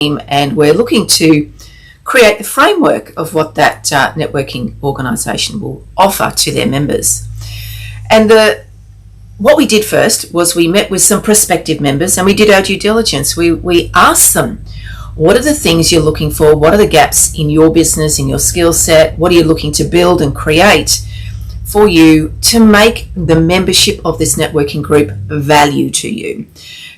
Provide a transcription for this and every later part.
and we're looking to create the framework of what that networking organisation will offer to their members. And what we did first was we met with some prospective members and we did our due diligence. We asked them, what are the things you're looking for? What are the gaps in your business, in your skill set? What are you looking to build and create for you to make the membership of this networking group value to you?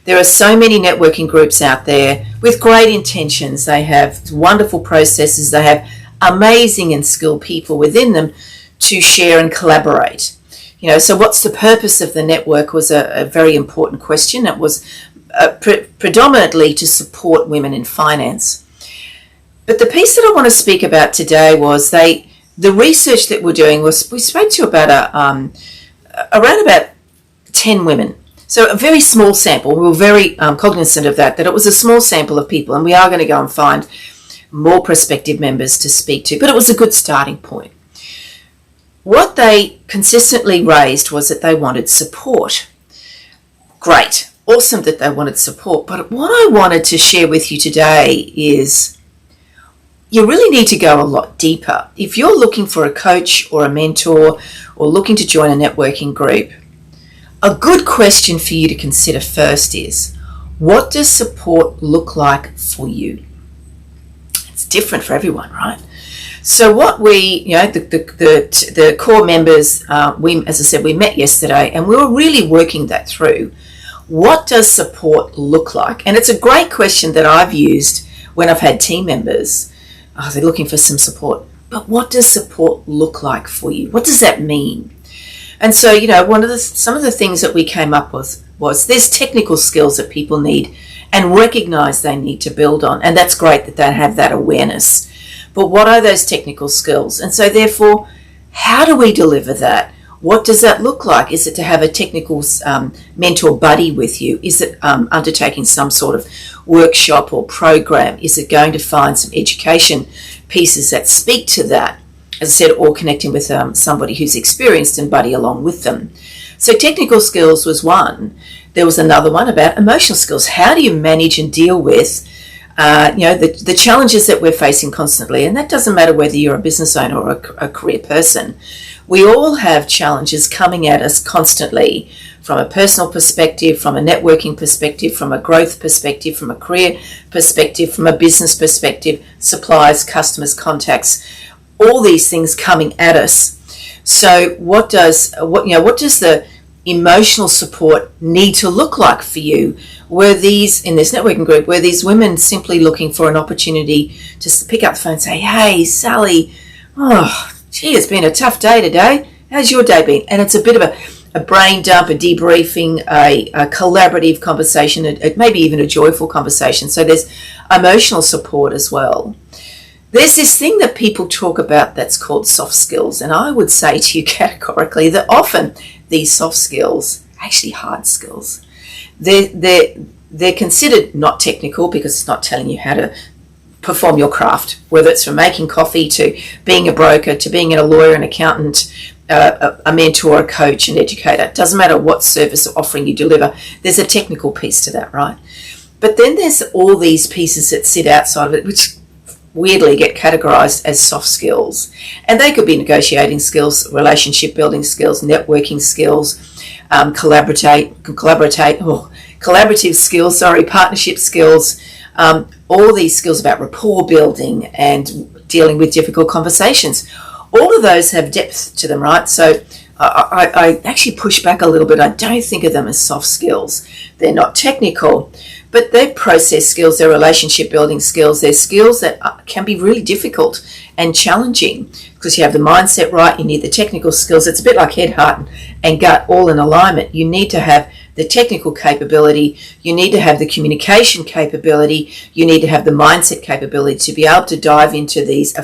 There are so many networking groups out there with great intentions. They have wonderful processes. They have amazing and skilled people within them to share and collaborate. So what's the purpose of the network was a very important question. It was predominantly to support women in finance. But the piece that I want to speak about today was the research that we're doing was we spoke to around about 10 women. So a very small sample. We were very cognizant of that it was a small sample of people, and we are going to go and find more prospective members to speak to. But it was a good starting point. What they consistently raised was that they wanted support. Great. Awesome that they wanted support. But what I wanted to share with you today is you really need to go a lot deeper. If you're looking for a coach or a mentor or looking to join a networking group, a good question for you to consider first is, what does support look like for you? It's different for everyone, right? So what the core members, as I said, we met yesterday and we were really working that through. What does support look like? And it's a great question that I've used when I've had team members. They're looking for some support. But what does support look like for you? What does that mean? And so, some of the things that we came up with was there's technical skills that people need and recognize they need to build on. And that's great that they have that awareness. But what are those technical skills? And so therefore, how do we deliver that? What does that look like? Is it to have a technical mentor buddy with you? Is it undertaking some sort of workshop or program? Is it going to find some education pieces that speak to that? As I said, or connecting with somebody who's experienced and buddy along with them. So technical skills was one. There was another one about emotional skills. How do you manage and deal with the challenges that we're facing constantly? And that doesn't matter whether you're a business owner or a career person. We all have challenges coming at us constantly from a personal perspective, from a networking perspective, from a growth perspective, from a career perspective, from a business perspective, suppliers, customers, contacts, all these things coming at us. So what does the emotional support need to look like for you? Were these, in this networking group, were these women simply looking for an opportunity to pick up the phone and say, hey, Sally, it's been a tough day today. How's your day been? And it's a bit of a brain dump, a debriefing, a collaborative conversation, maybe even a joyful conversation. So there's emotional support as well. There's this thing that people talk about that's called soft skills. And I would say to you categorically that often these soft skills are actually hard skills. They're considered not technical because it's not telling you how to perform your craft, whether it's from making coffee to being a broker to being a lawyer, an accountant, a mentor, a coach, an educator. It doesn't matter what service or offering you deliver. There's a technical piece to that, right? But then there's all these pieces that sit outside of it, which weirdly get categorized as soft skills. And they could be negotiating skills, relationship building skills, networking skills, collaborative skills, partnership skills, all these skills about rapport building and dealing with difficult conversations. All of those have depth to them, right? So I actually push back a little bit. I don't think of them as soft skills. They're not technical, but they're process skills, they're relationship building skills, they're skills that can be really difficult and challenging because you have the mindset right, you need the technical skills. It's a bit like head, heart, and gut all in alignment. You need to have the technical capability, you need to have the communication capability, you need to have the mindset capability to be able to dive into these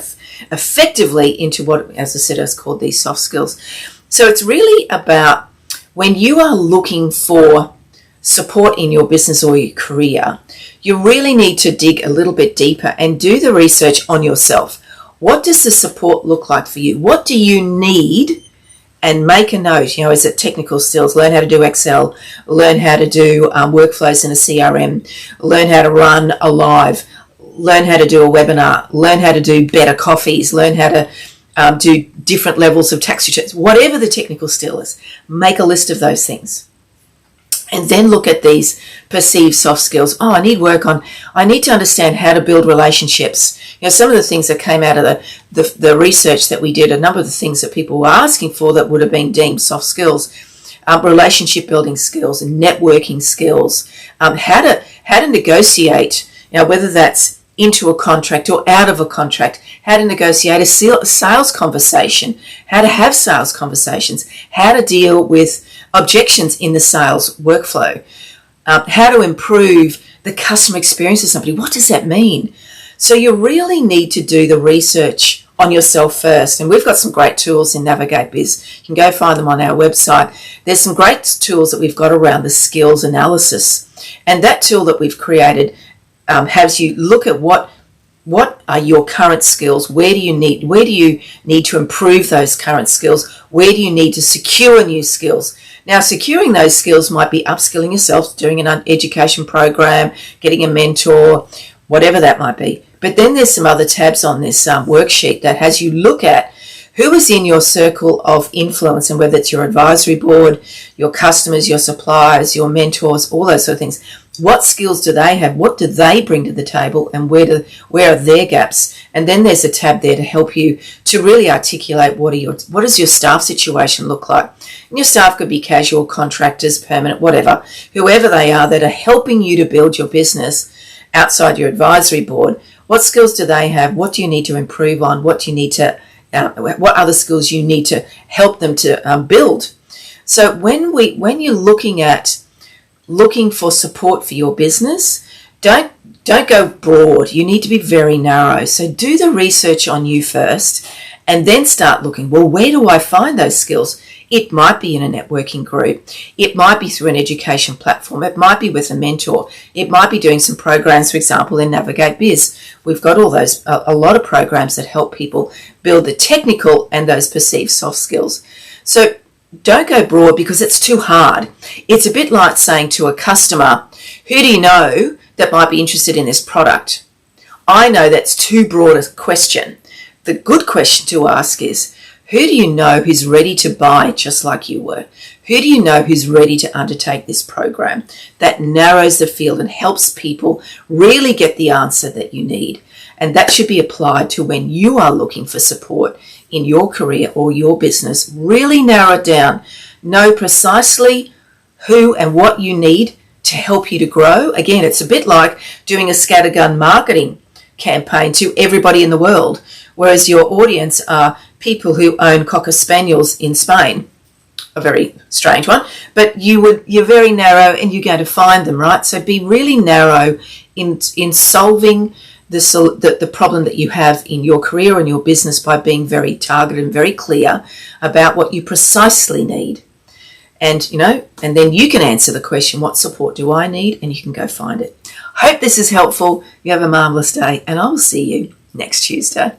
effectively into what, as I said, is called these soft skills. So it's really about when you are looking for support in your business or your career, you really need to dig a little bit deeper and do the research on yourself. What does the support look like for you? What do you need? And make a note, is it technical skills? Learn how to do Excel, learn how to do workflows in a CRM, learn how to run a live. learn how to do a webinar, learn how to do better coffees, learn how to do different levels of tax returns, whatever the technical skill is. Make a list of those things. And then look at these perceived soft skills. Oh, I need to understand how to build relationships. Some of the things that came out of the research that we did, a number of the things that people were asking for that would have been deemed soft skills, relationship building skills, networking skills, how to negotiate, whether that's into a contract or out of a contract, how to negotiate a sales conversation, how to have sales conversations, how to deal with objections in the sales workflow, how to improve the customer experience of somebody. What does that mean? So you really need to do the research on yourself first. And we've got some great tools in Navigate Biz. You can go find them on our website. There's some great tools that we've got around the skills analysis. And that tool that we've created has you look at what are your current skills, where do you need to improve those current skills, where do you need to secure new skills. Now, securing those skills might be upskilling yourself, doing an education program, getting a mentor, whatever that might be. But then there's some other tabs on this worksheet that has you look at who is in your circle of influence, and whether it's your advisory board, your customers, your suppliers, your mentors, all those sort of things. What skills do they have? What do they bring to the table? And where are their gaps? And then there's a tab there to help you to really articulate what does your staff situation look like? And your staff could be casual, contractors, permanent, whatever, whoever they are that are helping you to build your business outside your advisory board. What skills do they have? What do you need to improve on? What do you need to what other skills you need to help them to build? So when you're looking for support for your business, don't go broad. You need to be very narrow. So do the research on you first, and then start looking, well, where do I find those skills? It might be in a networking group. It might be through an education platform. It might be with a mentor. It might be doing some programs, for example, in Navigate Biz. We've got all those, a lot of programs that help people build the technical and those perceived soft skills. So don't go broad because it's too hard. It's a bit like saying to a customer, who do you know that might be interested in this product? I know that's too broad a question. The good question to ask is, who do you know who's ready to buy just like you were? Who do you know who's ready to undertake this program? That narrows the field and helps people really get the answer that you need. And that should be applied to when you are looking for support in your career or your business. Really narrow it down. Know precisely who and what you need to help you to grow. Again, it's a bit like doing a scattergun marketing campaign to everybody in the world, whereas your audience are people who own Cocker Spaniels in Spain. A very strange one, but you're very narrow and you're going to find them, right? So be really narrow in solving the problem that you have in your career and your business by being very targeted and very clear about what you precisely need. And, and then you can answer the question, what support do I need? And you can go find it. Hope this is helpful. You have a marvelous day, and I will see you next Tuesday.